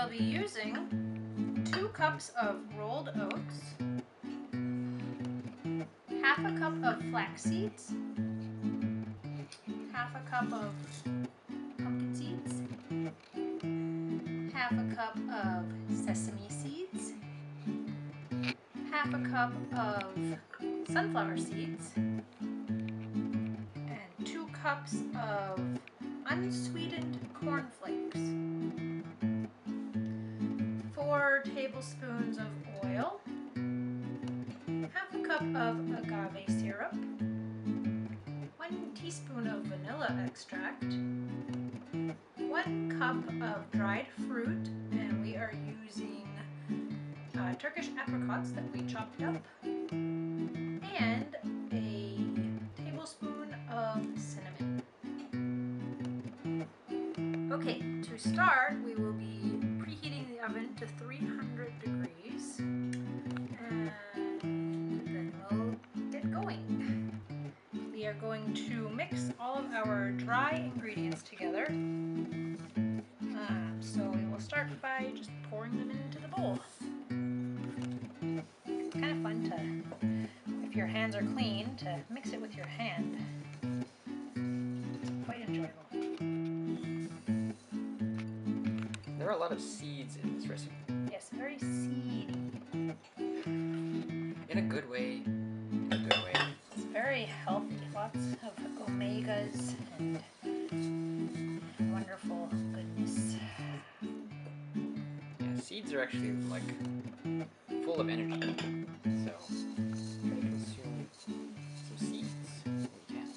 I'll be using 2 cups of rolled oats, half a cup of flax seeds, half a cup of pumpkin seeds, half a cup of sesame seeds, half a cup of sunflower seeds, and 2 cups of unsweetened corn flakes, 4 tablespoons of oil, half a cup of agave syrup, 1 teaspoon of vanilla extract, 1 cup of dried fruit, and we are using Turkish apricots that we chopped up, and a tablespoon of cinnamon. Okay, to start, we will be preheating the oven to 300 degrees, and then we'll get going. We are going to mix all of our dry ingredients together. So we will start by just pouring them into the bowl. It's kind of fun to, if your hands are clean, to mix it with your hand. Quite enjoyable. There are a lot of seeds in this recipe. Yes, very seedy. In a good way. In a good way. It's very healthy. Lots of omegas and wonderful goodness. Yeah, seeds are actually like full of energy. So try to consume some seeds when you can.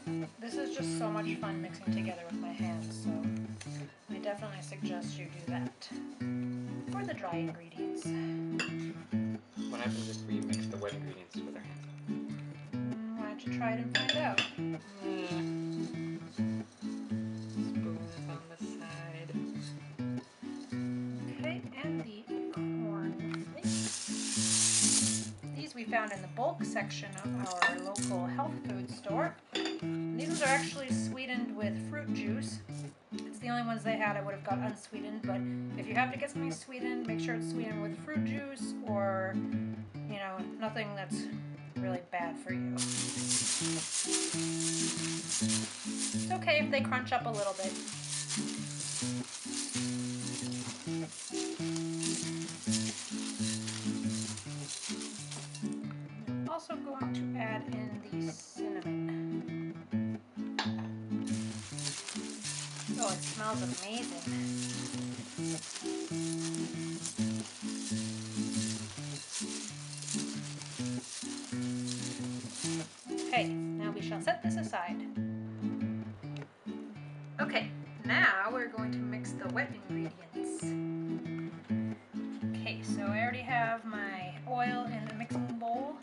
And this is just so much fun mixing together with my hands, so I definitely suggest you do that for the dry ingredients. What happens if we mix the wet ingredients with our hands? Why don't you try it and find out? Spoons on the side. Okay, and the corn flakes. These we found in the bulk section of our local health food store. And these ones are actually sweetened with fruit juice. It's the only ones they had. I would have got unsweetened, but if you have to get something sweetened, make sure it's sweetened with fruit juice or, you know, nothing that's really bad for you. It's okay if they crunch up a little bit. I'm also going to add in the cinnamon. Oh, it smells amazing. Okay, now we shall set this aside. Okay, now we're going to mix the wet ingredients. Okay, so I already have my oil in the mixing bowl,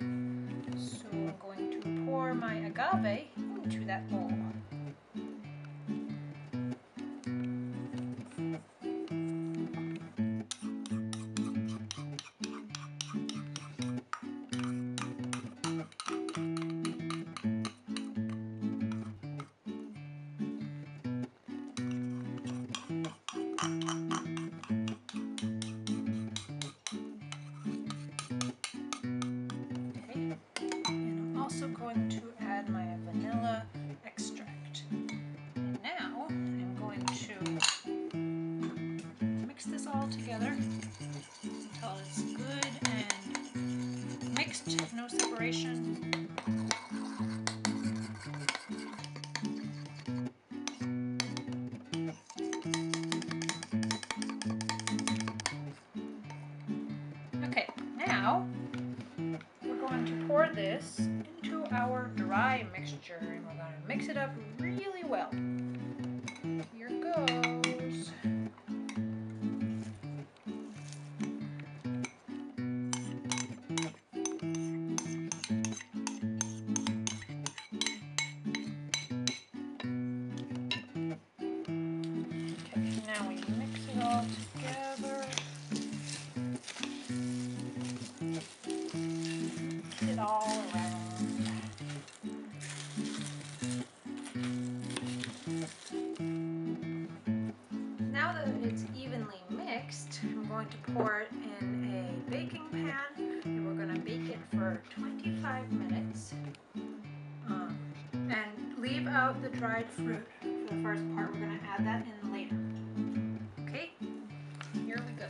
so I'm going to pour my agave into that bowl. Going to add my vanilla extract. And now I'm going to mix this all together until it's good and mixed, no separation. Okay, now we're going to pour this into our dry mixture and we're going to mix it up really well. Here goes. Okay, now we mix it all together. Mix it all around. pour it in a baking pan, and we're going to bake it for 25 minutes. And leave out the dried fruit for the first part. We're going to add that in later. Okay, here we go.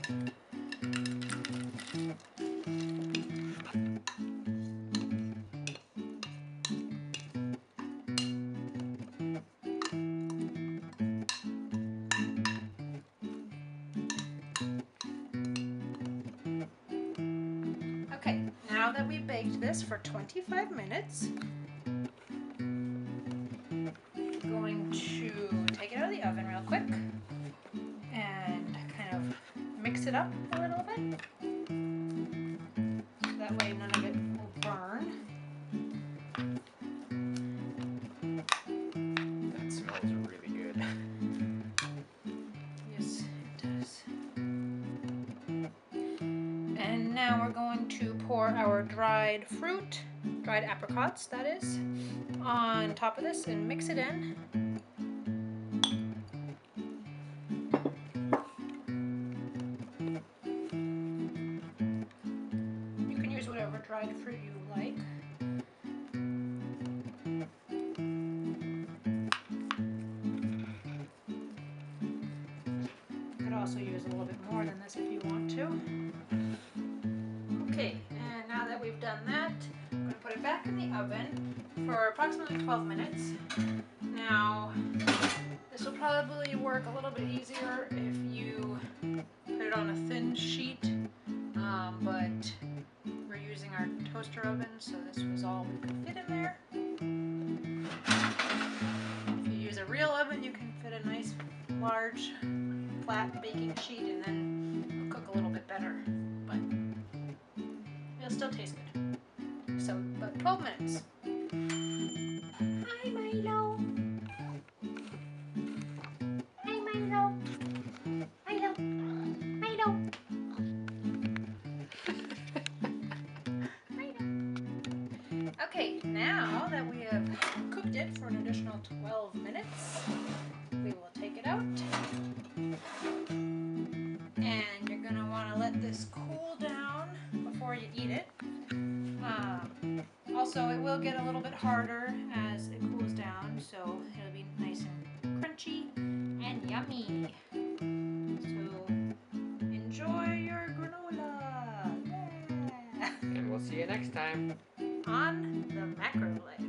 Okay, now that we baked this for 25 minutes, I'm going to take it out of the oven real quick and kind of mix it up a little bit. So that way none of it will burn. That smells really good. Yes, it does. And now we're going to pour our dried fruit, dried apricots that is, on top of this and mix it in. You can use whatever dried fruit you like. You could also use a little bit more than this if you want to. Okay, and now that we've done that, I'm going to put it back in the oven for approximately 12 minutes. Now, this will probably work a little bit easier if you put it on a thin sheet, but we're using our toaster oven, so this was all we could fit in there. If you use a real oven, you can fit a nice, large, flat baking sheet, and then it'll cook a little bit better, but it'll still taste good. So, about 12 minutes. Hi, Milo. Hi, Milo. Milo. Milo. Milo. Okay, now that we have cooked it for an additional 12 minutes, we will take it out. And you're going to want to let this cool down before you eat it. Also, it will get a little bit harder as it cools down, so it'll be nice and crunchy and yummy. So, enjoy your granola! Yeah. And we'll see you next time On the Macro Life.